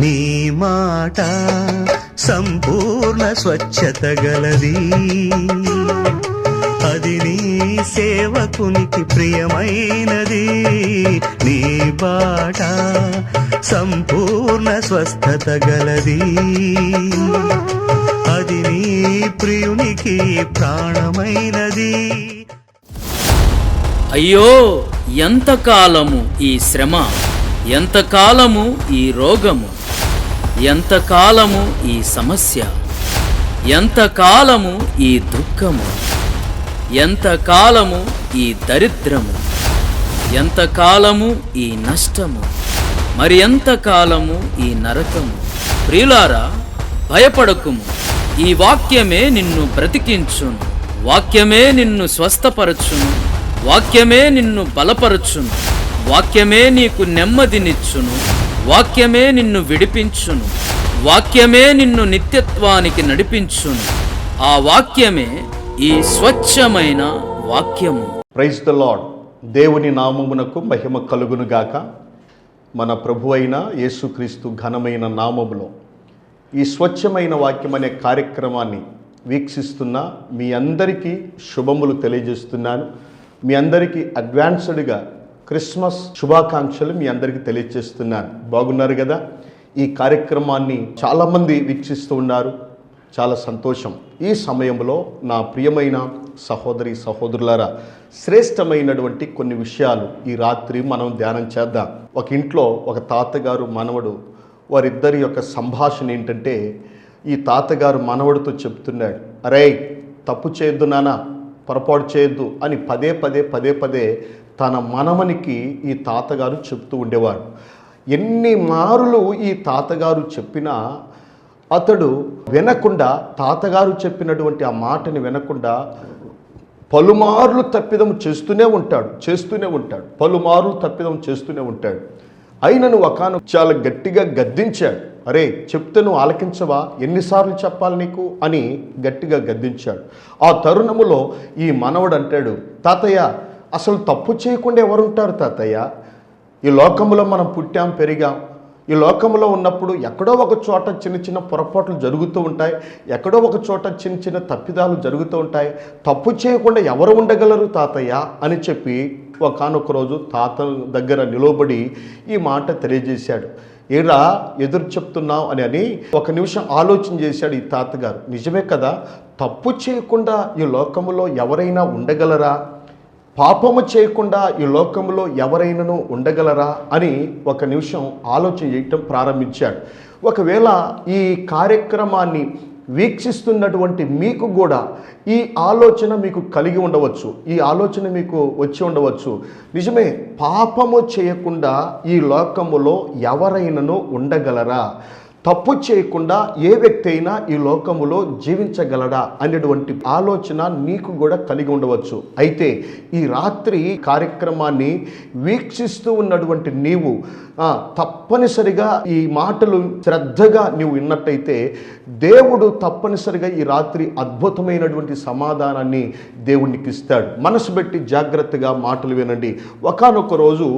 నీ మాట సంపూర్ణ స్వచ్ఛత గలది, అది నీ సేవకునికి ప్రియమైనది. నీ బాట సంపూర్ణ స్వస్థత గలది, అది నీ ప్రియునికి ప్రాణమైనది. అయ్యో, ఎంతకాలము ఈ శ్రమ, ఎంతకాలము ఈ రోగము, ఎంతకాలము ఈ సమస్య, ఎంతకాలము ఈ దుఃఖము, ఎంతకాలము ఈ దరిద్రము, ఎంతకాలము ఈ నష్టము, మరి ఎంతకాలము ఈ నరకము. ప్రియులారా, భయపడకుము, ఈ వాక్యమే నిన్ను బ్రతికించును, వాక్యమే నిన్ను స్వస్థపరచును, వాక్యమే నిన్ను బలపరచును, వాక్యమే నీకు నెమ్మదినిచ్చును, వాక్యమే నిన్ను విడిపించును, వాక్యమే నిన్ను నిత్యత్వానికి నడిపించును. ఆ వాక్యమే ఈ స్వచ్ఛమైన వాక్యము. Praise the Lord. దేవుని నామమునకు మహిమ కలుగునుగాక. మన ప్రభు అయిన యేసుక్రీస్తు ఘనమైన నామములో ఈ స్వచ్ఛమైన వాక్యం అనే కార్యక్రమాన్ని వీక్షిస్తున్న మీ అందరికీ శుభములు తెలియజేస్తున్నాను. మీ అందరికీ అడ్వాన్స్డ్గా క్రిస్మస్ శుభాకాంక్షలు మీ అందరికీ తెలియజేస్తున్నాను. బాగున్నారు కదా? ఈ కార్యక్రమాన్ని చాలామంది వీక్షిస్తూ ఉన్నారు, చాలా సంతోషం. ఈ సమయంలో నా ప్రియమైన సహోదరి సహోదరులారా, శ్రేష్టమైనటువంటి కొన్ని విషయాలు ఈ రాత్రి మనం ధ్యానం చేద్దాం. ఒక ఇంట్లో ఒక తాతగారు మనవడు, వారిద్దరి యొక్క సంభాషణ ఏంటంటే, ఈ తాతగారు మనవడితో చెప్తున్నాడు, అరే తప్పు చేయొద్దు నాన్న, పొరపాటు చేయొద్దు అని పదే పదే తన మనవనికి ఈ తాతగారు చెప్తూ ఉండేవాడు. ఎన్ని మారులు ఈ తాతగారు చెప్పినా అతడు వినకుండా, తాతగారు చెప్పినటువంటి ఆ మాటని వినకుండా పలుమార్లు తప్పిదం చేస్తూనే ఉంటాడు, పలుమార్లు తప్పిదం చేస్తూనే ఉంటాడు. అయినను ఒకాను చాలా గట్టిగా గద్దించాడు. అరే చెప్తే నువ్వు ఆలకించవా, ఎన్నిసార్లు చెప్పాలి నీకు అని గట్టిగా గద్దించాడు. ఆ తరుణములో ఈ మనవడు అంటాడు, తాతయ్య అసలు తప్పు చేయకుండా ఎవరుంటారు తాతయ్య? ఈ లోకంలో మనం పుట్టాం, పెరిగాం. ఈ లోకంలో ఉన్నప్పుడు ఎక్కడో ఒక చోట చిన్న చిన్న పొరపాట్లు జరుగుతూ ఉంటాయి, ఎక్కడో ఒక చోట చిన్న చిన్న తప్పిదాలు జరుగుతూ ఉంటాయి. తప్పు చేయకుండా ఎవరు ఉండగలరు తాతయ్య అని చెప్పి ఒకానొక రోజు తాత దగ్గర నిలబడి ఈ మాట తెలియజేశాడు. ఏరా ఎదురు చెప్తున్నావు అని ఒక నిమిషం ఆలోచన చేశాడు ఈ తాతగారు. నిజమే కదా, తప్పు చేయకుండా ఈ లోకంలో ఎవరైనా ఉండగలరా? పాపము చేయకుండా ఈ లోకంలో ఎవరైనాను ఉండగలరా అని ఒక నిమిషం ఆలోచన చేయటం ప్రారంభించాడు. ఒకవేళ ఈ కార్యక్రమాన్ని వీక్షిస్తున్నటువంటి మీకు కూడా ఈ ఆలోచన మీకు కలిగి ఉండవచ్చు, ఈ ఆలోచన మీకు వచ్చి ఉండవచ్చు. నిజమే, పాపము చేయకుండా ఈ లోకములో ఎవరైనాను ఉండగలరా? తప్పు చేయకుండా ఏ వ్యక్తి అయినా ఈ లోకములో జీవించగలడా అనేటువంటి ఆలోచన నీకు కూడా కలిగి ఉండవచ్చు. అయితే ఈ రాత్రి కార్యక్రమాన్ని వీక్షిస్తూ ఉన్నటువంటి నీవు తప్పనిసరిగా ఈ మాటలు శ్రద్ధగా నీవు విన్నట్టయితే దేవుడు తప్పనిసరిగా ఈ రాత్రి అద్భుతమైనటువంటి సమాధానాన్ని దేవునికి ఇస్తాడు. మనసు పెట్టి జాగ్రత్తగా మాటలు వినండి. ఒకానొక రోజు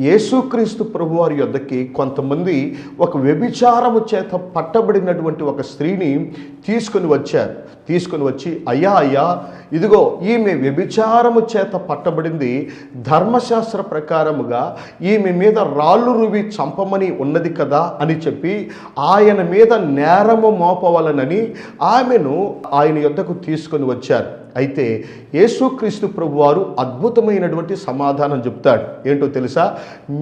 యేసుక్రీస్తు ప్రభువారి యొద్దకి కొంతమంది ఒక వ్యభిచారము చేత పట్టబడినటువంటి ఒక స్త్రీని తీసుకొని వచ్చి అయ్యా ఇదిగో ఈమె వ్యభిచారము చేత పట్టబడింది, ధర్మశాస్త్ర ప్రకారముగా ఈమె మీద రాళ్ళు రువి చంపమని ఉన్నది కదా అని చెప్పి ఆయన మీద నేరము మోపవలనని ఆమెను ఆయన యొద్దకు తీసుకొని వచ్చారు. అయితే యేసుక్రీస్తు ప్రభువారు అద్భుతమైనటువంటి సమాధానం చెప్తాడు. ఏంటో తెలుసా?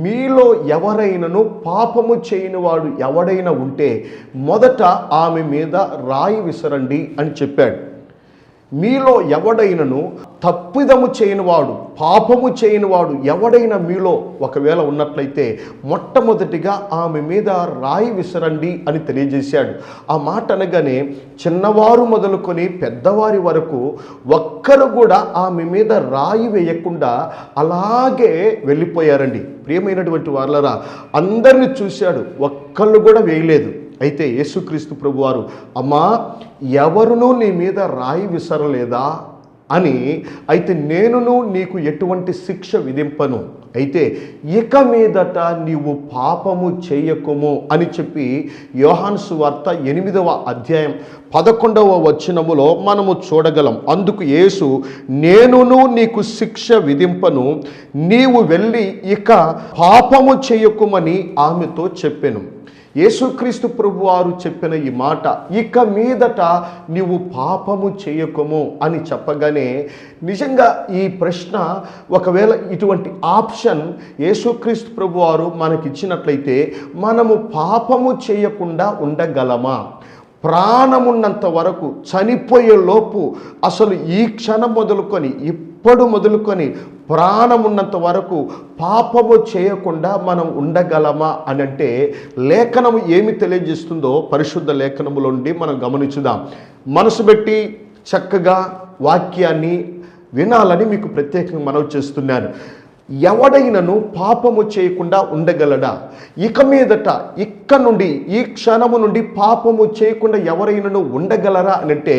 మీలో ఎవరైనాను పాపము చేయని వాడు ఎవడైనా ఉంటే మొదట ఆమె మీద రాయి విసరండి అని చెప్పాడు. మీలో ఎవడైనను తప్పిదము చేయనివాడు, పాపము చేయనివాడు ఎవడైనా మీలో ఒకవేళ ఉన్నట్లయితే మొట్టమొదటిగా ఆమె మీద రాయి విసరండి అని తెలియజేశాడు. ఆ మాట అనగానే చిన్నవారు మొదలుకొని పెద్దవారి వరకు ఒక్కరు కూడా ఆమె మీద రాయి వేయకుండా అలాగే వెళ్ళిపోయారండి. ప్రియమైనటువంటి వాళ్ళరా, అందరిని చూశాడు, ఒక్కళ్ళు కూడా వేయలేదు. అయితే యేసుక్రీస్తు ప్రభువారు, అమ్మా ఎవరునూ నీ మీద రాయి విసరలేదా అని, అయితే నేనును నీకు ఎటువంటి శిక్ష విధింపను, అయితే ఇక మీదట నీవు పాపము చేయకుము అని చెప్పి యోహాను సువార్త 8వ అధ్యాయం 11వ వచనములో మనము చూడగలం. అందుకు యేసు, నేనును నీకు శిక్ష విధింపను, నీవు వెళ్ళి ఇక పాపము చేయకుమని ఆమెతో చెప్పెను. యేసుక్రీస్తు ప్రభువారు చెప్పిన ఈ మాట, ఇక మీదట నీవు పాపము చేయకుము అని చెప్పగానే నిజంగా ఈ ప్రశ్న, ఒకవేళ ఇటువంటి ఆప్షన్ యేసుక్రీస్తు ప్రభువారు మనకిచ్చినట్లయితే మనము పాపము చేయకుండా ఉండగలమా? ప్రాణమున్నంత వరకు, చనిపోయే లోపు, అసలు ఈ క్షణం మొదలుకొని ఇప్పుడు మొదలుకొని ప్రాణమున్నంత వరకు పాపము చేయకుండా మనం ఉండగలమా అని అంటే లేఖనము ఏమి తెలియజేస్తుందో పరిశుద్ధ లేఖనములో నుండి మనం గమనించుదాం. మనసు పెట్టి చక్కగా వాక్యాన్ని వినాలని మీకు ప్రత్యేకంగా మనవి చేస్తున్నాను. ఎవడైనను పాపము చేయకుండా ఉండగలడా? ఇక మీదట, ఇక్కడ నుండి, ఈ క్షణము నుండి పాపము చేయకుండా ఎవరైనను ఉండగలరా అని అంటే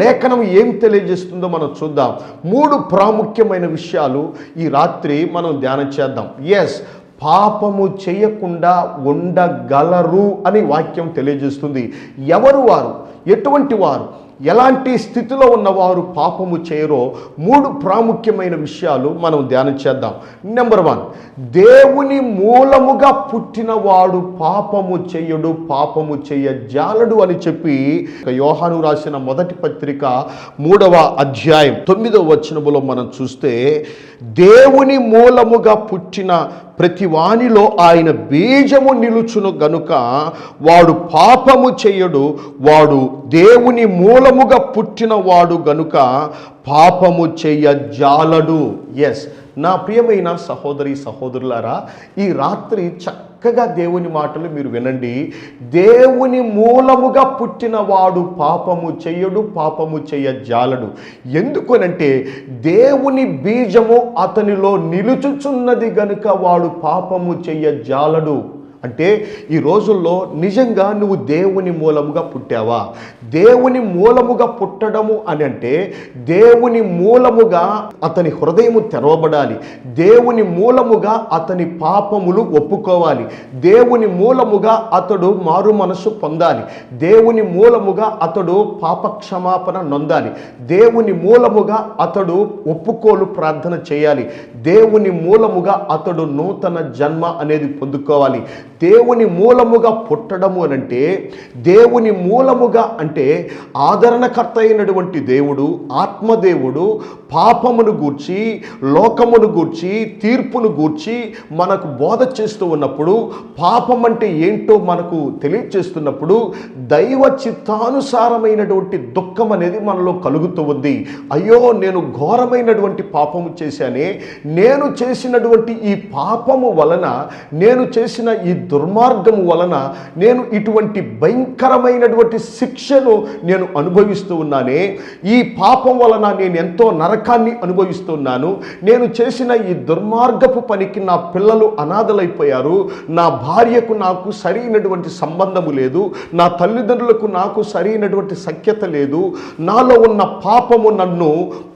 లేఖనం ఏం తెలియజేస్తుందో మనం చూద్దాం. 3 ప్రాముఖ్యమైన విషయాలు ఈ రాత్రి మనం ధ్యానం చేద్దాం. పాపము చేయకుండా ఉండగలరు అని వాక్యం తెలియజేస్తుంది. ఎవరు వారు? ఎటువంటి వారు? ఎలాంటి స్థితిలో ఉన్నవారు పాపము చేయరో 3 ప్రాముఖ్యమైన విషయాలు మనం ధ్యానం చేద్దాం. నెంబర్ 1, దేవుని మూలముగా పుట్టినవాడు పాపము చేయడు, పాపము చేయజాలడు అని చెప్పి యోహాను రాసిన మొదటి పత్రిక 3వ అధ్యాయం 9వ వచనములో మనం చూస్తే, దేవుని మూలముగా పుట్టిన ప్రతి వానిలో ఆయన బీజము నిలుచును గనుక వాడు పాపము చేయడు, వాడు దేవుని మూలముగా పుట్టిన వాడు గనుక పాపము చేయజాలడు. నా ప్రియమైన సహోదరి సహోదరులారా, ఈ రాత్రి చక్కగా దేవుని మాటలు మీరు వినండి. దేవుని మూలముగా పుట్టిన వాడు పాపము చెయ్యడు, పాపము చేయజాలడు. ఎందుకనంటే దేవుని బీజము అతనిలో నిలుచుచున్నది గనుక వాడు పాపము చేయజాలడు. అంటే ఈ రోజుల్లో నిజంగా నువ్వు దేవుని మూలముగా పుట్టావా? దేవుని మూలముగా పుట్టడము అని అంటే దేవుని మూలముగా అతని హృదయము తెరవబడాలి, దేవుని మూలముగా అతని పాపములు ఒప్పుకోవాలి, దేవుని మూలముగా అతడు మారు మనసు పొందాలి, దేవుని మూలముగా అతడు పాపక్షమాపణ నొందాలి, దేవుని మూలముగా అతడు ఒప్పుకోలు ప్రార్థన చేయాలి, దేవుని మూలముగా అతడు నూతన జన్మ అనేది పొందుకోవాలి. దేవుని మూలముగా పుట్టడము అనంటే, దేవుని మూలముగా అంటే ఆదరణకర్త అయినటువంటి దేవుడు, ఆత్మదేవుడు పాపమును గూర్చి, లోకమును గూర్చి, తీర్పును గూర్చి మనకు బోధ చేస్తూ ఉన్నప్పుడు, పాపం అంటే ఏంటో మనకు తెలియచేస్తున్నప్పుడు దైవ చిత్తానుసారమైనటువంటి దుఃఖం అనేది మనలో కలుగుతూ ఉంది. అయ్యో, నేను ఘోరమైనటువంటి పాపము చేశానే, నేను చేసినటువంటి ఈ పాపము వలన, నేను చేసిన ఈ దుర్మార్గము వలన నేను ఇటువంటి భయంకరమైనటువంటి శిక్షను నేను అనుభవిస్తూ ఉన్నానే, ఈ పాపం వలన నేను ఎంతో నరకాన్ని అనుభవిస్తున్నాను, నేను చేసిన ఈ దుర్మార్గపు పనికి నా పిల్లలు అనాథలైపోయారు, నా భార్యకు నాకు సరైనటువంటి సంబంధము లేదు, నా తల్లిదండ్రులకు నాకు సరైనటువంటి సఖ్యత లేదు, నాలో ఉన్న పాపము నన్ను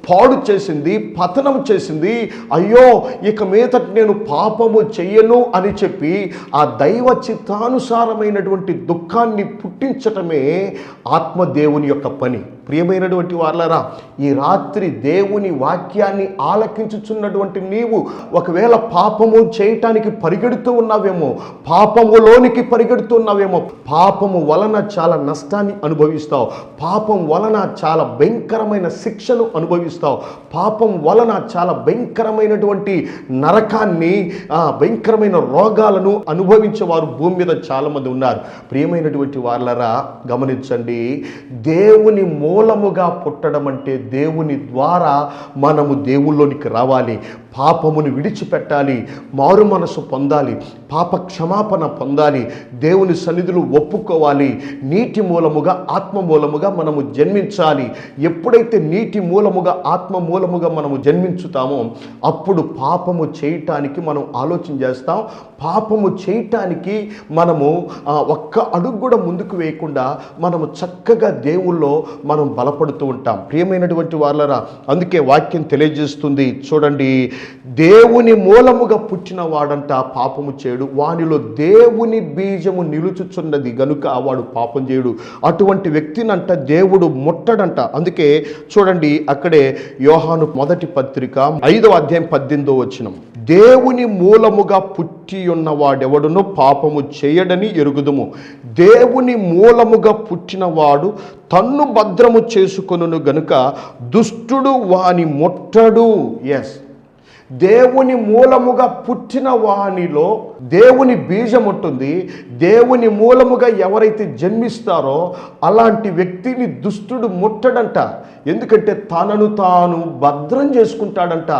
పాడు చేసింది, పతనం చేసింది, అయ్యో ఇక మీదట నేను పాపము చెయ్యను అని చెప్పి ఆ దైవ చిత్తానుసారమైనటువంటి దుఃఖాన్ని పుట్టించటమే ఆత్మదేవుని యొక్క పని. ప్రియమైనటువంటి వారలారా, ఈ రాత్రి దేవుని వాక్యాన్ని ఆలకించుచున్నటువంటి నీవు ఒకవేళ పాపము చేయటానికి పరిగెడుతూ ఉన్నావేమో, పాపములోనికి పరిగెడుతూ ఉన్నావేమో, పాపము వలన చాలా నష్టాన్ని అనుభవిస్తావు, పాపం వలన చాలా భయంకరమైన శిక్షను అనుభవిస్తావు, పాపం వలన చాలా భయంకరమైనటువంటి నరకాన్ని, భయంకరమైన రోగాలను అనుభవించే వారు భూమి మీద చాలామంది ఉన్నారు. ప్రియమైనటువంటి వారలారా, గమనించండి, దేవుని మూలముగా పుట్టడం అంటే దేవుని ద్వారా మనము దేవుళ్ళలోనికి రావాలి, పాపమును విడిచిపెట్టాలి, మారు మనసు పొందాలి, పాప క్షమాపణ పొందాలి, దేవుని సన్నిధిలో ఒప్పుకోవాలి, నీటి మూలముగా ఆత్మ మూలముగా మనము జన్మించాలి. ఎప్పుడైతే నీటి మూలముగా ఆత్మ మూలముగా మనము జన్మించుతామో అప్పుడు పాపము చేయటానికి మనం ఆలోచన చేస్తాం, పాపము చేయటానికి మనము ఒక్క అడుగు కూడా ముందుకు వేయకుండా మనము చక్కగా దేవుల్లో మనం బలపడుతూ ఉంటాం. ప్రియమైనటువంటి వాళ్ళరా, అందుకే వాక్యం తెలియజేస్తుంది చూడండి, దేవుని మూలముగా పుట్టిన వాడంట పాపము చేయడు, వానిలో దేవుని బీజము నిలుచుచున్నది గనుక వాడు పాపం చేయడు. అటువంటి వ్యక్తినంట దేవుడు ముట్టడంట. అందుకే చూడండి, అక్కడే యోహాను మొదటి పత్రిక 5వ అధ్యాయం 18వ వచనం, దేవుని మూలముగా పుట్టి ఉన్నవాడెవడును పాపము చేయడని ఎరుగుదుము. దేవుని మూలముగా పుట్టినవాడు తన్ను భద్రము చేసుకొనును గనుక దుష్టుడు వాని ముట్టడు. ఎస్, దేవుని మూలముగా పుట్టిన వానిలో దేవుని బీజం ఉంటుంది. దేవుని మూలముగా ఎవరైతే జన్మిస్తారో అలాంటి వ్యక్తిని దుష్టుడు ముట్టడంట. ఎందుకంటే తనను తాను భద్రం చేసుకుంటాడంట.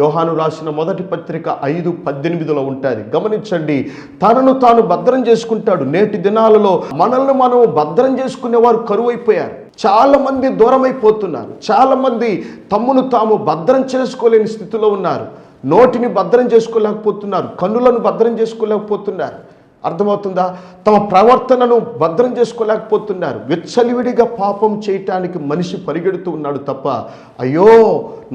యోహాను రాసిన మొదటి పత్రిక 5:18 ఉంటుంది. గమనించండి, తనను తాను భద్రం చేసుకుంటాడు. నేటి దినాలలో మనల్ని మనం భద్రం చేసుకునేవారు కరువైపోయారు. చాలా మంది దూరం అయిపోతున్నారు. చాలా మంది తమ్మును తాము భద్రం చేసుకోలేని స్థితిలో ఉన్నారు. నోటిని భద్రం చేసుకోలేకపోతున్నారు, కన్నులను భద్రం చేసుకోలేకపోతున్నారు. అర్థమవుతుందా? తమ ప్రవర్తనను భద్రం చేసుకోలేకపోతున్నారు. విచ్చలివిడిగా పాపం చేయటానికి మనిషి పరిగెడుతూ ఉన్నాడు తప్ప, అయ్యో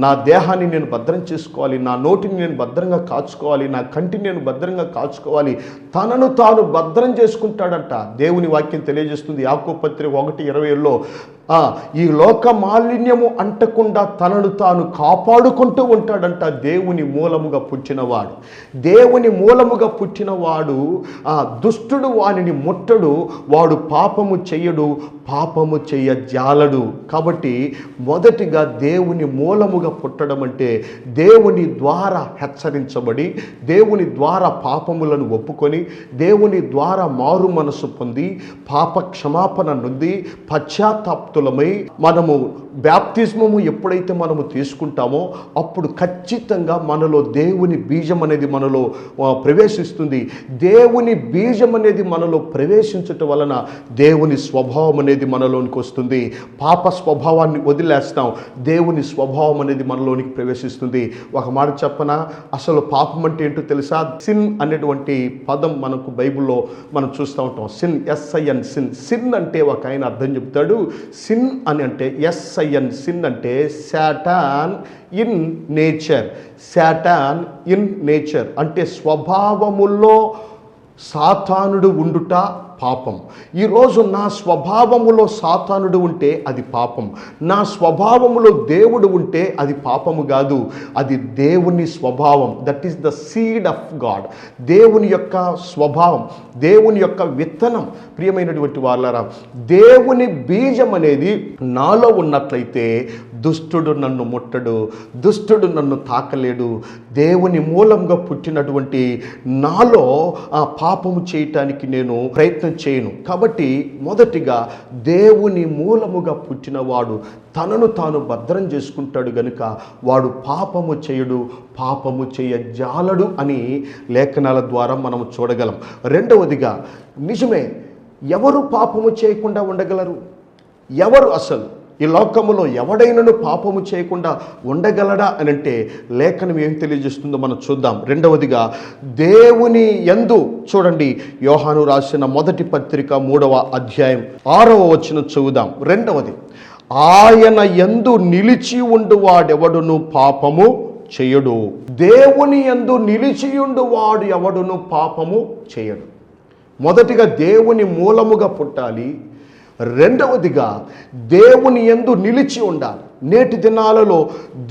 నా దేహాన్ని నేను భద్రం చేసుకోవాలి, నా నోటిని నేను భద్రంగా కాచుకోవాలి, నా కంటిని నేను భద్రంగా కాచుకోవాలి, తనను తాను భద్రం చేసుకుంటాడంట. దేవుని వాక్యం తెలియజేస్తుంది యాకోబు పత్రిక 1:20లో, ఈ లోక మాలిన్యము అంటకుండా తనను తాను కాపాడుకుంటూ ఉంటాడంట దేవుని మూలముగా పుట్టినవాడు. దేవుని మూలముగా పుట్టినవాడు దుష్టుడు వానిని ముట్టడు, వాడు పాపము చెయ్యడు, పాపము చెయ్యజాలడు. కాబట్టి మొదటిగా దేవుని మూలముగా పుట్టడం అంటే దేవుని ద్వారా హెచ్చరించబడి, దేవుని ద్వారా పాపములను ఒప్పుకొని, దేవుని ద్వారా మారు మనసు పొంది, పాప క్షమాపణ నొంది, పశ్చాత్తాప్తులమై మనము బ్యాప్తిస్మము ఎప్పుడైతే మనము తీసుకుంటామో అప్పుడు ఖచ్చితంగా మనలో దేవుని బీజం అనేది మనలో ప్రవేశిస్తుంది. దేవుని బీజం అనేది మనలో ప్రవేశించటం వలన దేవుని స్వభావం అనేది మనలోనికి వస్తుంది. పాప స్వభావాన్ని వదిలేస్తాం, దేవుని స్వభావం అనేది మనలోనికి ప్రవేశిస్తుంది. ఒక మాట చెప్పనా, అసలు పాపం అంటే ఏంటో తెలుసా? సిన్ అనేటువంటి పదం మనకు బైబిల్లో మనం చూస్తూ ఉంటాం. Sin, SIN, sin. సిన్ అంటే ఒక ఆయన అర్థం చెప్తాడు. సిన్ అని అంటే SIN, సిన్ అంటే Satan in nature. Satan in nature అంటే స్వభావములో సాతానుడు ఉండుట పాపం. ఈరోజు నా స్వభావములో సాతానుడు ఉంటే అది పాపం, నా స్వభావములో దేవుడు ఉంటే అది పాపము కాదు, అది దేవుని స్వభావం. That is the seed of God. దేవుని యొక్క స్వభావం, దేవుని యొక్క విత్తనం. ప్రియమైనటువంటి వాళ్ళారా, దేవుని బీజం అనేది నాలో ఉన్నట్లయితే దుష్టుడు నన్ను ముట్టడు, దుష్టుడు నన్ను తాకలేడు. దేవుని మూలంగా పుట్టినటువంటి నాలో ఆ పాపము చేయటానికి నేను ప్రయత్నం చేయను. కాబట్టి మొదటిగా దేవుని మూలముగా పుట్టినవాడు తనను తాను భద్రం చేసుకుంటాడు గనుక వాడు పాపము చేయడు, పాపము చేయజాలడు అని లేఖనాల ద్వారా మనం చూడగలం. రెండవదిగా, నిజమే, ఎవరు పాపము చేయకుండా ఉండగలరు? ఎవరు అసలు ఈ లోకములో ఎవడైనను పాపము చేయకుండా ఉండగలడా అని అంటే లేఖనం ఏం తెలియజేస్తుందో మనం చూద్దాం. రెండవదిగా, దేవుని యందు చూడండి, యోహాను రాసిన మొదటి పత్రిక 3వ అధ్యాయం 6వ వచనం చదువుదాం. రెండవది, ఆయన యందు నిలిచి ఉండువాడెవడును పాపము చేయడు. దేవుని యందు నిలిచియుండు వాడు ఎవడును పాపము చేయడు. మొదటిగా దేవుని మూలముగా పుట్టాలి. రెండవదిగా, దేవుని యందు నిలిచి ఉండాలి. నేటి దినాలలో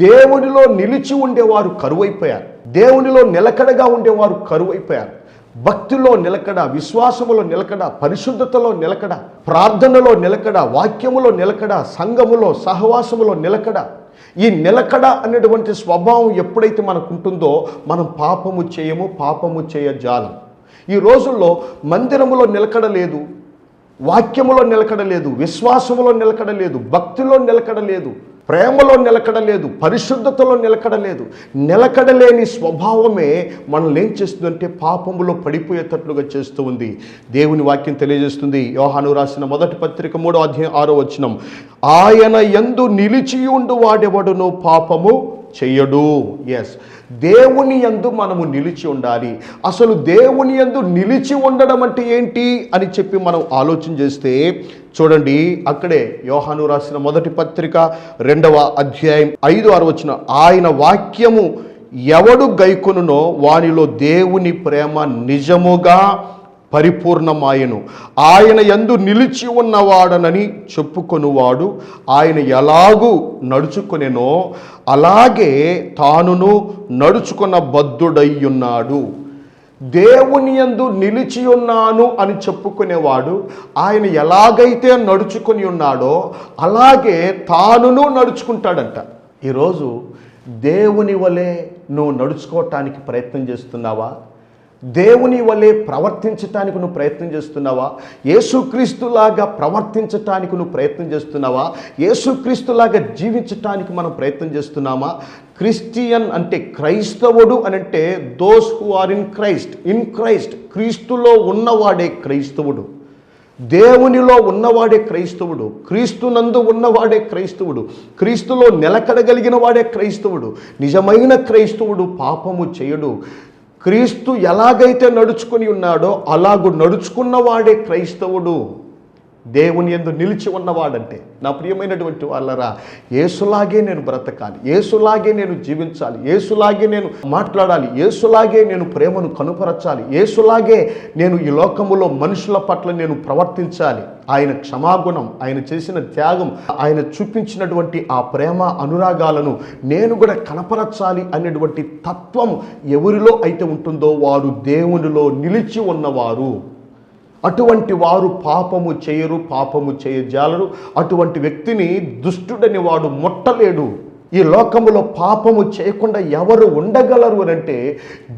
దేవునిలో నిలిచి ఉండేవారు కరువైపోయారు, దేవునిలో నిలకడగా ఉండేవారు కరువైపోయారు. భక్తిలో నిలకడ, విశ్వాసములో నిలకడ, పరిశుద్ధతలో నిలకడ, ప్రార్థనలో నిలకడ, వాక్యములో నిలకడ, సంఘములో సహవాసములో నిలకడ. ఈ నిలకడ అనేటువంటి స్వభావం ఎప్పుడైతే మనకు ఉంటుందో మనం పాపము చేయము, పాపము చేయజాలం. ఈ రోజుల్లో మందిరములో నిలకడ లేదు, వాక్యములో నిలకడ లేదు, విశ్వాసములో నిలకడ లేదు, భక్తిలో నిలకడ లేదు, ప్రేమలో నిలకడ లేదు, పరిశుద్ధతలో నిలకడ లేదు. నిలకడలేని స్వభావమే మనల్ని ఏం చేస్తుందంటే పాపములో పడిపోయేటట్లుగా చేస్తూ ఉంది. దేవుని వాక్యం తెలియజేస్తుంది. యోహాను రాసిన మొదటి పత్రిక 3వ అధ్యాయం 6వ వచనం, ఆయన యందు నిలిచియుండు వాడెవడును పాపము చెయ్యడు. ఎస్, దేవుని యందు మనము నిలిచి ఉండాలి. అసలు దేవుని యందు నిలిచి ఉండడం అంటే ఏంటి అని చెప్పి మనం ఆలోచన చేస్తే చూడండి, అక్కడే యోహాను రాసిన మొదటి పత్రిక 2వ అధ్యాయం 5-6 వచనం, ఆయన వాక్యము ఎవడు గైకొనునో వానిలో దేవుని ప్రేమ నిజముగా పరిపూర్ణమాయను. ఆయన యందు నిలిచి ఉన్నవాడనని చెప్పుకొనువాడు ఆయన ఎలాగూ నడుచుకొనెనో అలాగే తానును నడుచుకున్న బద్ధుడయ్యున్నాడు. దేవుని యందు నిలిచి ఉన్నాను అని చెప్పుకునేవాడు ఆయన ఎలాగైతే నడుచుకొని ఉన్నాడో అలాగే తానును నడుచుకుంటాడంట. ఈరోజు దేవుని వలె నువ్వు నడుచుకోవటానికి ప్రయత్నం చేస్తున్నావా? దేవుని వలె ప్రవర్తించటానికి నువ్వు ప్రయత్నం చేస్తున్నావా? యేసుక్రీస్తులాగా ప్రవర్తించటానికి నువ్వు ప్రయత్నం చేస్తున్నావా? యేసుక్రీస్తులాగా జీవించటానికి మనం ప్రయత్నం చేస్తున్నామా? క్రిస్టియన్ అంటే క్రైస్తవుడు అని అంటే those who are in Christ, క్రీస్తులో ఉన్నవాడే క్రైస్తవుడు. దేవునిలో ఉన్నవాడే క్రైస్తవుడు, క్రీస్తునందు ఉన్నవాడే క్రైస్తవుడు, క్రీస్తులో నిలకడగలిగిన వాడే క్రైస్తవుడు. నిజమైన క్రైస్తవుడు పాపము చేయడు. క్రీస్తు ఎలాగైతే నడుచుకొని ఉన్నాడో అలాగూ నడుచుకున్నవాడే క్రైస్తవుడు. దేవుని యందు నిలిచి ఉన్నవాడంటే నా ప్రియమైనటువంటి వాళ్ళరా, యేసులాగే నేను బ్రతకాలి, యేసులాగే నేను జీవించాలి, యేసులాగే నేను మాట్లాడాలి, యేసులాగే నేను ప్రేమను కనుపరచాలి, యేసులాగే నేను ఈ లోకములో మనుషుల పట్ల నేను ప్రవర్తించాలి. ఆయన క్షమాగుణం, ఆయన చేసిన త్యాగం, ఆయన చూపించినటువంటి ఆ ప్రేమ అనురాగాలను నేను కూడా కనపరచాలి అనేటువంటి తత్వం ఎవరిలో అయితే ఉంటుందో వారు దేవునిలో నిలిచి ఉన్నవారు. అటువంటి వారు పాపము చేయరు, పాపము చేయజాలరు. అటువంటి వ్యక్తిని దుష్టుడని వాడు ముట్టలేడు. ఈ లోకములో పాపము చేయకుండా ఎవరు ఉండగలరు అని అంటే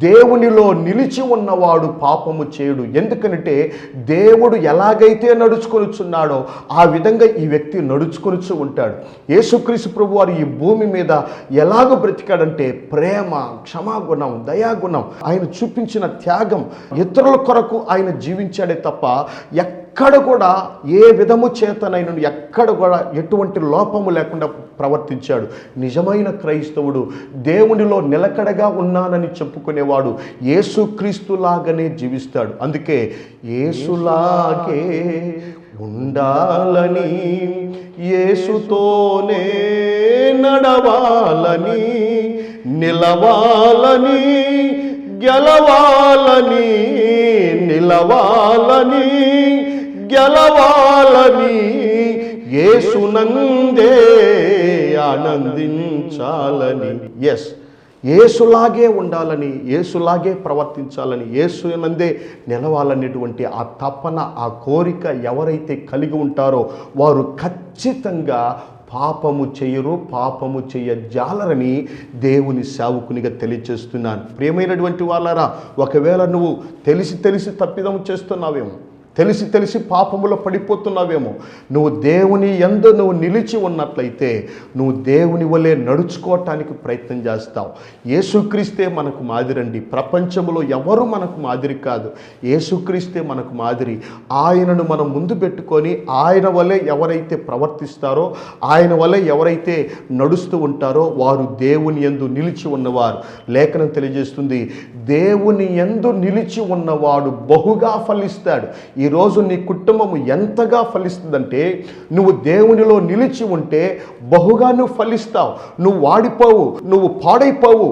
దేవునిలో నిలిచి ఉన్నవాడు పాపము చేయడు. ఎందుకనంటే దేవుడు ఎలాగైతే నడుచుకొనిచున్నాడో ఆ విధంగా ఈ వ్యక్తి నడుచుకొనిచు ఉంటాడు. యేసుక్రీస్తు ప్రభు వారు ఈ భూమి మీద ఎలాగ బ్రతికాడంటే ప్రేమ, క్షమాగుణం, దయాగుణం, ఆయన చూపించిన త్యాగం, ఇతరుల కొరకు ఆయన జీవించాడే తప్ప ఎక్కడ కూడా ఏ విధము చేతనైనా ఎక్కడ కూడా ఎటువంటి లోపము లేకుండా ప్రవర్తించాడు. నిజమైన క్రైస్తవుడు దేవునిలో నిలకడగా ఉన్నానని చెప్పుకునేవాడు యేసుక్రీస్తులాగానే జీవిస్తాడు. అందుకే యేసులాగే ఉండాలని, యేసుతోనే నడవాలని, నిలవాలని, గెలవాలని, నిలవాలని, గెలవాలని, యేసునందే ఆనందించాలని. యేసులాగే ఉండాలని, యేసులాగే ప్రవర్తించాలని, యేసునందే నిలవాలనేటువంటి ఆ తపన, ఆ కోరిక ఎవరైతే కలిగి ఉంటారో వారు ఖచ్చితంగా పాపము చేయరు, పాపము చేయజాలరని దేవుని సేవకునిగా తెలియజేస్తున్నాను. ప్రియమైనటువంటి వాళ్ళారా, ఒకవేళ నువ్వు తెలిసి తప్పిదము చేస్తున్నావేమో, తెలిసి పాపములో పడిపోతున్నావేమో, నువ్వు దేవుని యందు నువ్వు నిలిచి ఉన్నట్లయితే నువ్వు దేవుని వలె నడుచుకోవటానికి ప్రయత్నం చేస్తావు. యేసుక్రీస్తే మనకు మాదిరండి. ప్రపంచంలో ఎవరు మనకు మాదిరి కాదు, యేసుక్రీస్తే మనకు మాదిరి. ఆయనను మనం ముందు పెట్టుకొని ఆయన వలె ఎవరైతే ప్రవర్తిస్తారో, ఆయన వలె ఎవరైతే నడుస్తూ ఉంటారో వారు దేవుని యందు నిలిచి ఉన్నవారు. లేఖనం తెలియజేస్తుంది, దేవుని యందు నిలిచి ఉన్నవాడు బహుగా ఫలిస్తాడు. ఈరోజు నీ కుటుంబము ఎంతగా ఫలిస్తుందంటే నువ్వు దేవునిలో నిలిచి ఉంటే బహుగా నువ్వు ఫలిస్తావు. నువ్వు వాడిపోవు, నువ్వు పాడైపోవు.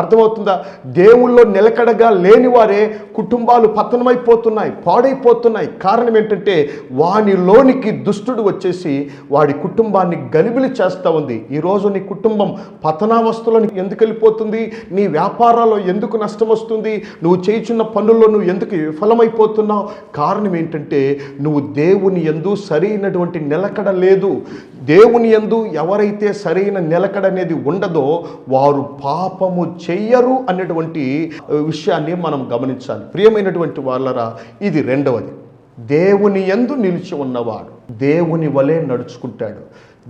అర్థమవుతుందా? దేవుల్లో నిలకడగా లేని వారే కుటుంబాలు పతనమైపోతున్నాయి, పాడైపోతున్నాయి. కారణం ఏంటంటే వానిలోనికి దుష్టుడు వచ్చేసి వాడి కుటుంబాన్ని గలిబిలి చేస్తూ ఉంది. ఈరోజు నీ కుటుంబం పతనావస్థలో ఎందుకు వెళ్ళిపోతుంది? నీ వ్యాపారాల్లో ఎందుకు నష్టం వస్తుంది? నువ్వు చేయుచున్న పనుల్లో నువ్వు ఎందుకు విఫలమైపోతున్నావు? కారణం ఏంటంటే నువ్వు దేవుని యందు సరైనటువంటి నిలకడ లేదు. దేవుని యందు ఎవరైతే సరైన నిలకడ అనేది ఉండదో వారు పాపము చెయ్యరు అనేటువంటి విషయాన్ని మనం గమనించాలి. ప్రియమైనటువంటి వాళ్ళరా, ఇది రెండవది. దేవుని యందు నిలిచి ఉన్నవాడు దేవుని వలె నడుచుకుంటాడు.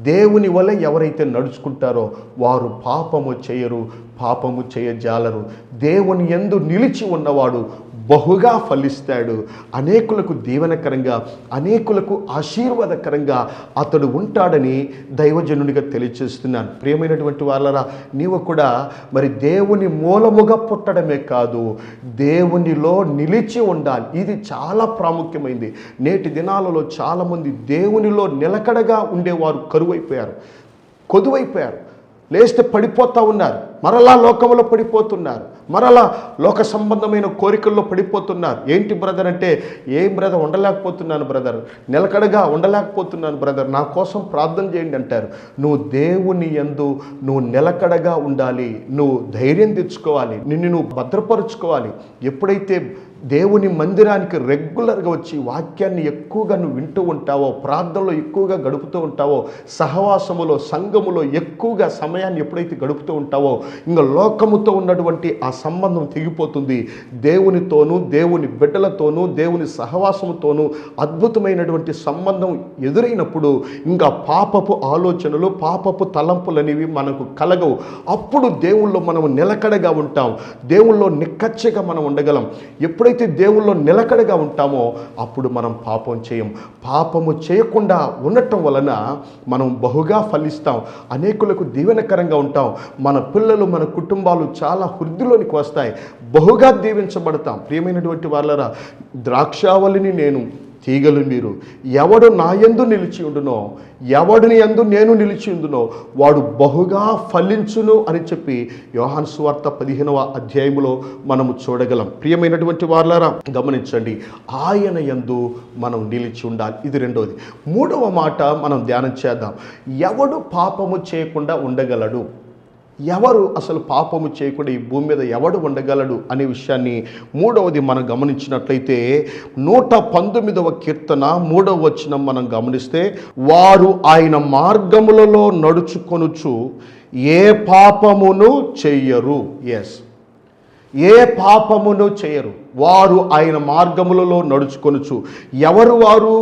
దేవుని వలె ఎవరైతే నడుచుకుంటారో వారు పాపము చేయరు, పాపము చేయజాలరు. దేవుని యందు నిలిచి ఉన్నవాడు బహుగా ఫలిస్తాడు. అనేకులకు దీవెనకరంగా, అనేకులకు ఆశీర్వాదకరంగా అతడు ఉంటాడని దైవజనునిగా తెలియజేస్తున్నాను. ప్రియమైనటువంటి వాళ్ళరా, నీవు కూడా మరి దేవుని మూలముగా పుట్టడమే కాదు, దేవునిలో నిలిచి ఉండాలి. ఇది చాలా ప్రాముఖ్యమైంది. నేటి దినాలలో చాలామంది దేవునిలో నిలకడగా ఉండేవారు కరువైపోయారు, కొదువైపోయారు. లేస్తే పడిపోతూ ఉన్నారు, మరలా లోకంలో పడిపోతున్నారు, మరలా లోక సంబంధమైన కోరికల్లో పడిపోతున్నారు. ఏంటి బ్రదర్ అంటే, ఏం బ్రదర్ ఉండలేకపోతున్నాను బ్రదర్, నిలకడగా ఉండలేకపోతున్నాను బ్రదర్, నా కోసం ప్రార్థన చేయండి అంటారు. నువ్వు దేవుని యందు నువ్వు నిలకడగా ఉండాలి, నువ్వు ధైర్యం తెచ్చుకోవాలి, నిన్ను నువ్వు భద్రపరుచుకోవాలి. ఎప్పుడైతే దేవుని మందిరానికి రెగ్యులర్గా వచ్చి వాక్యాన్ని ఎక్కువగా నువ్వు వింటూ ఉంటావో, ప్రార్థనలో ఎక్కువగా గడుపుతూ ఉంటావో, సహవాసములో సంఘములో ఎక్కువగా సమయాన్ని ఎప్పుడైతే గడుపుతూ ఉంటావో, ఇంకా లోకముతో ఉన్నటువంటి ఆ సంబంధం తెగిపోతుంది. దేవునితోనూ దేవుని బిడ్డలతోనూ దేవుని సహవాసముతోనూ అద్భుతమైనటువంటి సంబంధం ఎదురైనప్పుడు ఇంకా పాపపు ఆలోచనలు పాపపు తలంపులు అనేవి మనకు కలగవు. అప్పుడు దేవుళ్ళో మనం నిలకడగా ఉంటాం, దేవుళ్ళో నిక్కచ్చిగా మనం ఉండగలం. ఎప్పుడైతే దేవుళ్ళో నిలకడగా ఉంటామో అప్పుడు మనం పాపం చేయం. పాపము చేయకుండా ఉండటం వలన మనం బహుగా ఫలిస్తాం, అనేకులకు దీవెనకరంగా ఉంటాం. మన పిల్లలు మన కుటుంబాలు చాలా వృద్ధిలోనికి వస్తాయి, బహుగా దీవించబడతాం. ప్రియమైనటువంటి వాళ్ళరా, ద్రాక్షావళిని నేను, తీగలు మీరు. ఎవడు నా యందు నిలిచి ఉండునో, ఎవడిని యందు నేను నిలిచి ఉండునో వాడు బహుగా ఫలించును అని చెప్పి యోహాను సువార్త 15వ అధ్యాయములో మనము చూడగలం. ప్రియమైనటువంటి వాళ్ళారా, గమనించండి, ఆయన యందు మనం నిలిచి ఉండాలి. ఇది రెండోది. మూడవ మాట మనం ధ్యానం చేద్దాం. ఎవడు పాపము చేయకుండా ఉండగలడు? ఎవరు అసలు పాపము చేయకుండా ఈ భూమి మీద ఎవడు ఉండగలడు అనే విషయాన్ని మూడవది మనం గమనించినట్లయితే 119వ కీర్తన 3వ వచనం మనం గమనిస్తే, వారు ఆయన మార్గములలో నడుచుకొనుచు ఏ పాపమును చెయ్యరు. ఎస్, ఏ పాపమును చేయరు, వారు ఆయన మార్గములలో నడుచుకొనుచు. ఎవరు వారు?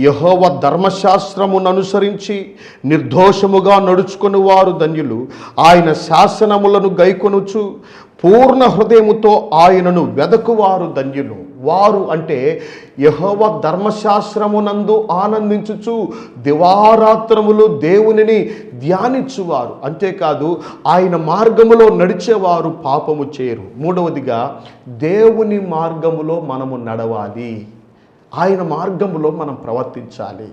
యెహోవా ధర్మశాస్త్రమును అనుసరించి నిర్దోషముగా నడుచుకొని వారు ధన్యులు. ఆయన శాసనములను గైకొనుచు పూర్ణ హృదయముతో ఆయనను వెదకువారు ధన్యులు. వారు అంటే యెహోవా ధర్మశాస్త్రమునందు ఆనందించుచు దివారాత్రములు దేవునిని ధ్యానించువారు. అంతేకాదు ఆయన మార్గములో నడిచేవారు పాపము చేయరు. మూడవదిగా, దేవుని మార్గములో మనము నడవాలి, ఆయన మార్గములో మనం ప్రవర్తించాలి.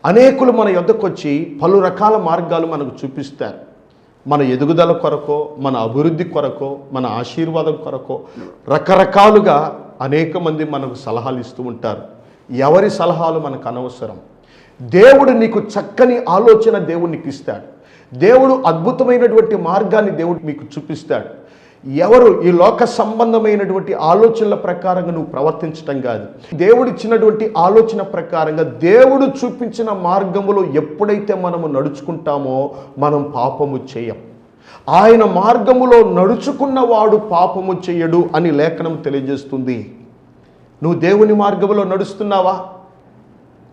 అనేకులు మన యొద్దకు వచ్చి పలు రకాల మార్గాలు మనకు చూపిస్తారు. మన ఎదుగుదల కొరకో, మన అభివృద్ధి కొరకో, మన ఆశీర్వాదం కొరకో రకరకాలుగా అనేక మంది మనకు సలహాలు ఇస్తూ ఉంటారు. ఎవరి సలహాలు మనకు అనవసరం. దేవుడు నీకు చక్కని ఆలోచన దేవుడు నీకు ఇస్తాడు. దేవుడు అద్భుతమైనటువంటి మార్గాన్ని దేవుడు మీకు చూపిస్తాడు. ఎవరు ఈ లోక సంబంధమైనటువంటి ఆలోచనల ప్రకారంగా నువ్వు ప్రవర్తించటం కాదు, దేవుడిచ్చినటువంటి ఆలోచన ప్రకారంగా దేవుడు చూపించిన మార్గములో ఎప్పుడైతే మనము నడుచుకుంటామో మనం పాపము చేయం. ఆయన మార్గములో నడుచుకున్నవాడు పాపము చేయడు అని లేఖనం తెలియజేస్తుంది. నువ్వు దేవుని మార్గములో నడుస్తున్నావా?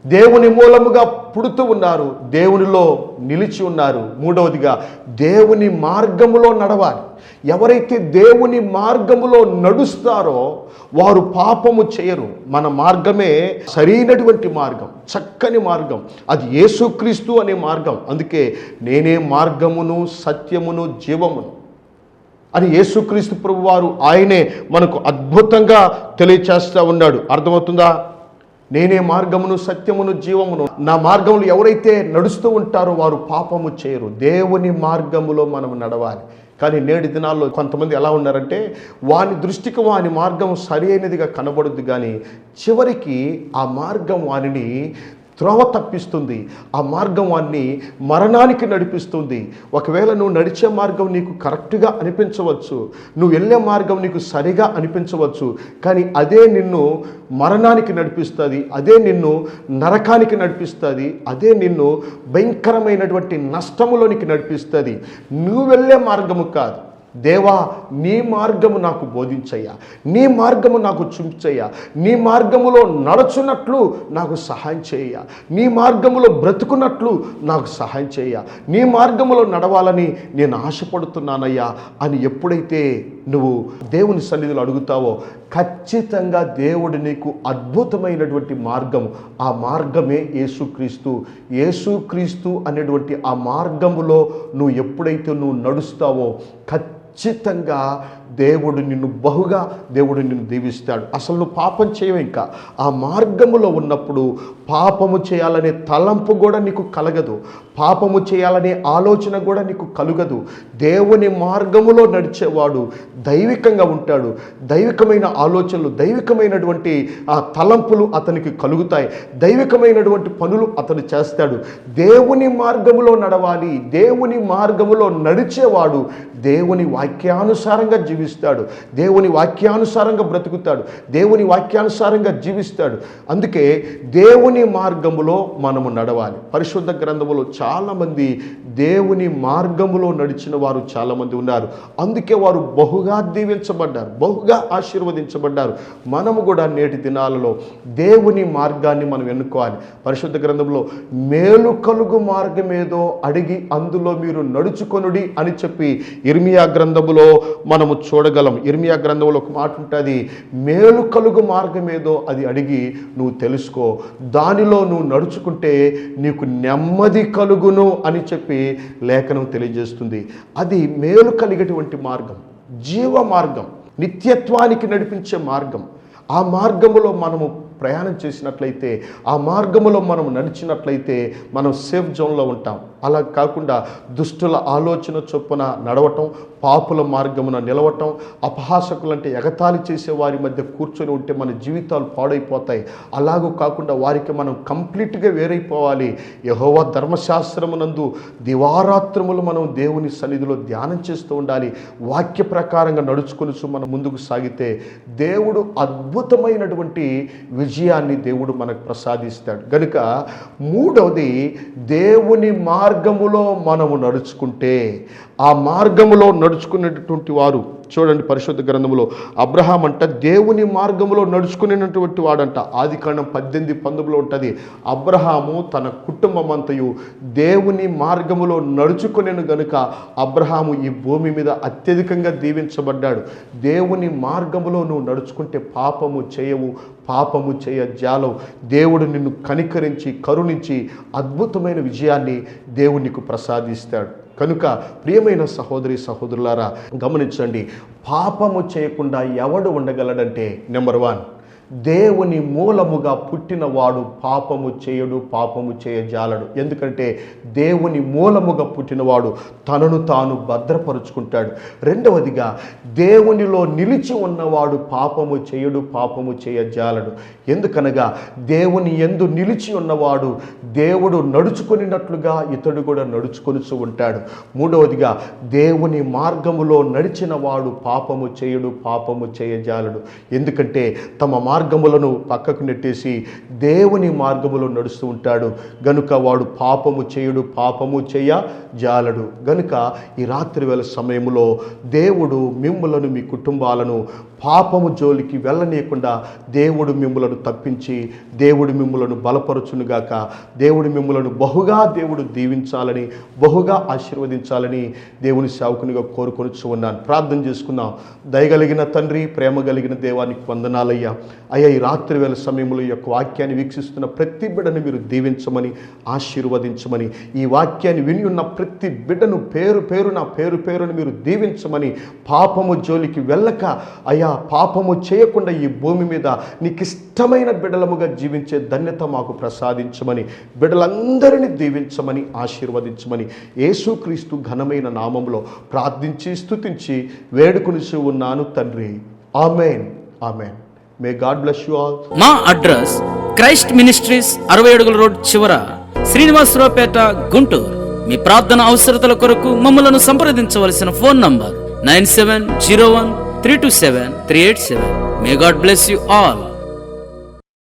దేవుని మూలముగా పుడుతూ ఉన్నారు, దేవునిలో నిలిచి ఉన్నారు. మూడవదిగా, దేవుని మార్గములో నడవాలి. ఎవరైతే దేవుని మార్గములో నడుస్తారో వారు పాపము చేయరు. మన మార్గమే సరైనటువంటి మార్గం, చక్కని మార్గం. అది యేసుక్రీస్తు అనే మార్గం. అందుకే నేనే మార్గమును సత్యమును జీవమును అని యేసుక్రీస్తు ప్రభువారు ఆయనే మనకు అద్భుతంగా తెలియచేస్తూ ఉన్నాడు. అర్థమవుతుందా? నేనే మార్గమును సత్యమును జీవమును. నా మార్గములు ఎవరైతే నడుస్తూ ఉంటారో వారు పాపము చేయరు. దేవుని మార్గములో మనం నడవాలి. కానీ నేటి దినాల్లో కొంతమంది ఎలా ఉన్నారంటే, వాని దృష్టికి వాని మార్గం సరి అయినదిగా కనబడుద్ది, కానీ చివరికి ఆ మార్గం వానిని త్రోవ తప్పిస్తుంది. ఆ మార్గం వాన్ని మరణానికి నడిపిస్తుంది. ఒకవేళ నువ్వు నడిచే మార్గం నీకు కరెక్ట్గా అనిపించవచ్చు, నువ్వు వెళ్ళే మార్గం నీకు సరిగా అనిపించవచ్చు, కానీ అదే నిన్ను మరణానికి నడిపిస్తుంది, అదే నిన్ను నరకానికి నడిపిస్తుంది, అదే నిన్ను భయంకరమైనటువంటి నష్టములోనికి నడిపిస్తుంది. నువ్వు వెళ్ళే మార్గము కాదు. దేవా, నీ మార్గము నాకు బోధించయ్యా, నీ మార్గము నాకు చూపించయ్యా, నీ మార్గములో నడుచున్నట్లు నాకు సహాయం చేయ, నీ మార్గములో బ్రతుకున్నట్లు నాకు సహాయం చేయ, నీ మార్గములో నడవాలని నేను ఆశపడుతున్నానయ్యా అని ఎప్పుడైతే నువ్వు దేవుని సన్నిధిలో అడుగుతావో ఖచ్చితంగా దేవుడు నీకు అద్భుతమైనటువంటి మార్గం, ఆ మార్గమే యేసుక్రీస్తు. యేసుక్రీస్తు అనేటువంటి ఆ మార్గములో నువ్వు ఎప్పుడైతే నువ్వు నడుస్తావో ఖచ్చితంగా దేవుడు నిన్ను బహుగా దీవిస్తాడు. అసలు నువ్వు పాపం చేయవు. ఇంకా ఆ మార్గములో ఉన్నప్పుడు పాపము చేయాలనే తలంపు కూడా నీకు కలగదు, పాపము చేయాలనే ఆలోచన కూడా నీకు కలుగదు. దేవుని మార్గములో నడిచేవాడు దైవికంగా ఉంటాడు. దైవికమైన ఆలోచనలు, దైవికమైనటువంటి ఆ తలంపులు అతనికి కలుగుతాయి. దైవికమైనటువంటి పనులు అతను చేస్తాడు. దేవుని మార్గములో నడవాలి. దేవుని మార్గములో నడిచేవాడు దేవుని వాక్యానుసారంగా జీవిస్తాడు, దేవుని వాక్యానుసారంగా బ్రతుకుతాడు, దేవుని వాక్యానుసారంగా జీవిస్తాడు. అందుకే దేవుని మార్గములో మనము నడవాలి. పరిశుద్ధ గ్రంథములో చాలామంది దేవుని మార్గములో నడిచిన వారు చాలామంది ఉన్నారు. అందుకే వారు బహుగా దీవించబడ్డారు, బహుగా ఆశీర్వదించబడ్డారు. మనము కూడా నేటి దినాలలో దేవుని మార్గాన్ని మనం ఎన్నుకోవాలి. పరిశుద్ధ గ్రంథంలో మేలు కలుగు మార్గమేదో అడిగి అందులో మీరు నడుచుకొనుడి అని చెప్పి ఇర్మియా గ్రంథములో మనము చూడగలం. ఇర్మియా గ్రంథంలో ఒక మాట ఉంటుంది, మేలు కలుగు మార్గమేదో అది అడిగి నువ్వు తెలుసుకో, దానిలో నువ్వు నడుచుకుంటే నీకు నెమ్మది కలుగును అని చెప్పి లేఖనం తెలియజేస్తుంది. అది మేలు కలిగేటువంటి మార్గం, జీవ మార్గం, నిత్యత్వానికి నడిపించే మార్గం. ఆ మార్గములో మనము ప్రయాణం చేసినట్లయితే, ఆ మార్గములో మనం నడిచినట్లయితే మనం సేఫ్ జోన్లో ఉంటాం. అలా కాకుండా దుష్టుల ఆలోచన చొప్పున నడవటం, పాపుల మార్గమున నిలవటం, అపహాసకులంటే ఎగతాళి చేసే వారి మధ్య కూర్చొని ఉంటే మన జీవితాలు పాడైపోతాయి. అలాగూ కాకుండా వారికి మనం కంప్లీట్గా వేరైపోవాలి. యెహోవా ధర్మశాస్త్రమునందు దివారాత్రములు మనం దేవుని సన్నిధిలో ధ్యానం చేస్తూ ఉండాలి. వాక్య ప్రకారంగా నడుచుకొని మనం ముందుకు సాగితే దేవుడు అద్భుతమైనటువంటి విజయాన్ని దేవుడు మనకు ప్రసాదిస్తాడు. కనుక మూడవది, దేవుని మార్గములో మనము నడుచుకుంటే, ఆ మార్గములో నడుచుకునేటటువంటి వారు చూడండి, పరిశుద్ధ గ్రంథములో అబ్రహాం అంట దేవుని మార్గములో నడుచుకునేటువంటి వాడంట. ఆదికాండం 18:19 ఉంటుంది, అబ్రహాము తన కుటుంబం అంతయు దేవుని మార్గములో నడుచుకునేను గనుక అబ్రహాము ఈ భూమి మీద అత్యధికంగా దీవించబడ్డాడు. దేవుని మార్గములో నువ్వు నడుచుకుంటే పాపము చేయవు, పాపము చేయజాలవు. దేవుడు నిన్ను కనికరించి కరుణించి అద్భుతమైన విజయాన్ని దేవుడు నీకు ప్రసాదిస్తాడు. కనుక ప్రియమైన సహోదరి సహోదరులారా గమనించండి, పాపము చేయకుండా ఎవడు ఉండగలడంటే, నెంబర్ 1, దేవుని మూలముగా పుట్టినవాడు పాపము చేయడు, పాపము చేయజాలడు. ఎందుకంటే దేవుని మూలముగా పుట్టినవాడు తనను తాను భద్రపరుచుకుంటాడు. రెండవదిగా, దేవునిలో నిలిచి ఉన్నవాడు పాపము చేయడు, పాపము చేయజాలడు. ఎందుకనగా దేవుని యందు నిలిచి ఉన్నవాడు దేవుడు నడుచుకున్నట్లుగా ఇతడు కూడా నడుచుకొనుచు ఉంటాడు. మూడవదిగా, దేవుని మార్గములో నడిచిన వాడు పాపము చేయడు, పాపము చేయజాలడు. ఎందుకంటే తమ మార్గములను పక్కకు నెట్టేసి దేవుని మార్గములో నడుస్తూ ఉంటాడు. గనుక వాడు పాపము చేయడు, పాపము చేయజాలడు. గనుక ఈ రాత్రి వేళ సమయంలో దేవుడు మిమ్ములను, మీ కుటుంబాలను పాపము జోలికి వెళ్ళనీయకుండా దేవుడు మిమ్ములను తప్పించి దేవుడు మిమ్ములను బలపరచునుగాక. దేవుడు మిమ్ములను బహుగా దేవుడు దీవించాలని, బహుగా ఆశీర్వదించాలని దేవుని సేవకునిగా కోరుకొనుచు ఉన్నాను. ప్రార్థన చేసుకుందాం. దయగలిగిన తండ్రి, ప్రేమ కలిగిన దేవానికి వందనాలయ్యా. అయ్యా, ఈ రాత్రి వేళ సమయంలో ఈ యొక్క వాక్యాన్ని వీక్షిస్తున్న ప్రతి బిడ్డను మీరు దీవించమని, ఆశీర్వదించమని, ఈ వాక్యాన్ని విని ఉన్న ప్రతి బిడ్డను పేరు పేరును మీరు దీవించమని, పాపము జోలికి వెళ్ళక అయ్యా పాపము చేయకుండా ఈ భూమి మీద నీకు ఇష్టమైన బిడ్డలముగా జీవించే ధన్యత మాకు ప్రసాదించమని, బిడ్డలందరినీ దీవించమని, ఆశీర్వదించమని యేసుక్రీస్తు ఘనమైన నామములో ప్రార్థించి స్తుతించి వేడుకొనిచూ ఉన్నాను తండ్రి. ఆమేన్, ఆమేన్. May God bless you all. మా అడ్రస్ క్రైస్ట్ మినిస్ట్రీస్ 60 అడుగుల రోడ్ చివర, శ్రీనివాసరావుపేట, గుంటూరు. మీ ప్రార్థన అవసరతల కొరకు మమ్మలను సంప్రదించవలసిన phone number 9701327387. May God bless you all.